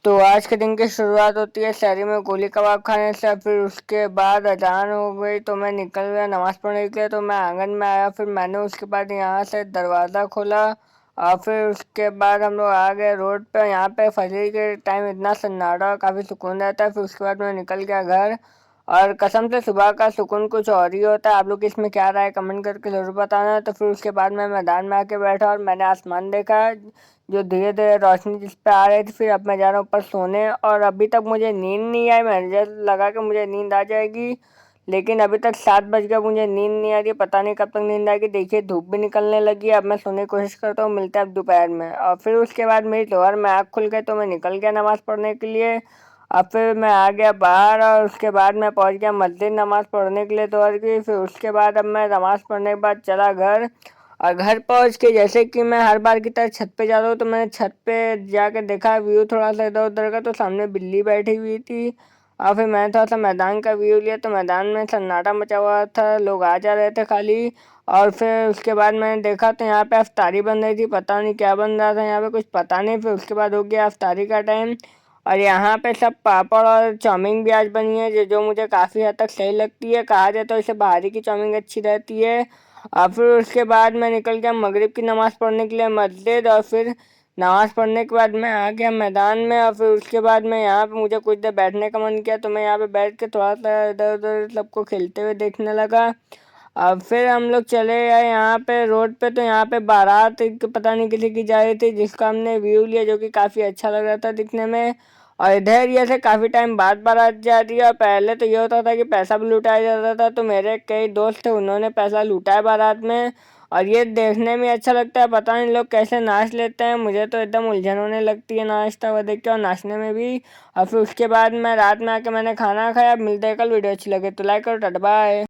तो आज के दिन की शुरुआत होती है शहरी में गोली कबाब खाने से। फिर उसके बाद अजान हो गई तो मैं निकल गया नमाज़ पढ़ने के लिए। तो मैं आंगन में आया, फिर मैंने उसके बाद यहाँ से दरवाज़ा खोला और फिर उसके बाद हम लोग आ गए रोड पे। यहाँ पे फजर के टाइम इतना सन्नाटा और काफ़ी सुकून रहता है। फिर उसके बाद मैं निकल गया घर, और कसम से सुबह का सुकून कुछ और ही होता है। आप लोग इसमें क्या राय कमेंट करके ज़रूर बताना। तो फिर उसके बाद मैं मैदान में आके बैठा और मैंने आसमान देखा जो धीरे धीरे रोशनी जिस पे आ रही थी। फिर अब मैं जा रहा हूँ ऊपर सोने, और अभी तक मुझे नींद नहीं आई। मुझे लगा कि मुझे नींद आ जाएगी, लेकिन अभी तक 7 बज गया, मुझे नींद नहीं आ रही। पता नहीं कब तक नींद आएगी। देखिए धूप भी निकलने लगी है। अब मैं सोने की कोशिश करता हूँ, मिलता है अब दोपहर में। और फिर उसके बाद मेरी दोपहर में आँख खुल गई तो मैं निकल गया नमाज़ पढ़ने के लिए। अब फिर मैं आ गया बाहर, और उसके बाद मैं पहुंच गया मस्जिद नमाज़ पढ़ने के लिए दोपहर की। फिर उसके बाद अब मैं नमाज़ पढ़ने के बाद चला घर, और घर पहुंच के जैसे कि मैं हर बार की तरह छत पे जाता हूँ, तो मैंने छत पे जाके देखा व्यू थोड़ा सा इधर उधर का, तो सामने बिल्ली बैठी हुई थी। और फिर मैंने थोड़ा सा मैदान का व्यू लिया, तो मैदान में सन्नाटा मचा हुआ था, लोग आ जा रहे थे खाली। और फिर उसके बाद मैंने देखा तो यहाँ पे अफ्तारी बन रही थी, पता नहीं क्या बन रहा था यहाँ पे, कुछ पता नहीं। फिर उसके बाद हो गया अफ्तारी का टाइम, और यहाँ पे सब पापड़ और चाउमीन भी आज बनी है, जो मुझे काफ़ी हद तक सही लगती है। कहा जाए तो इसे बाहरी की चाउमीन अच्छी रहती है। और फिर उसके बाद मैं निकल गया मगरिब की नमाज़ पढ़ने के लिए मस्जिद, और फिर नमाज़ पढ़ने के बाद मैं आ गया मैदान में। और फिर उसके बाद मैं यहाँ पे, मुझे कुछ देर बैठने का मन किया तो मैं यहाँ पे बैठ के थोड़ा सा इधर उधर सबको खेलते हुए देखने लगा। अब फिर हम लोग चले गए यहाँ पे रोड पे, तो यहाँ पे बारात पता नहीं किसी की जा रही थी, जिसका हमने व्यू लिया, जो कि काफ़ी अच्छा लग रहा था दिखने में। और इधर ये से काफ़ी टाइम बाद बारात जा रही है, और पहले तो ये होता था कि पैसा भी लुटाया जाता था। तो मेरे कई दोस्त थे, उन्होंने पैसा लुटाया बारात में, और ये देखने में अच्छा लगता है। पता नहीं लोग कैसे नाच लेते हैं, मुझे तो एकदम उलझन होने लगती है नाचता हुआ देख के और नाचने में भी। और फिर उसके बाद मैं रात में आके मैंने खाना खाया। मिलते हैं कल, वीडियो अच्छी लगे तो लाइक करो, टाटा बाय।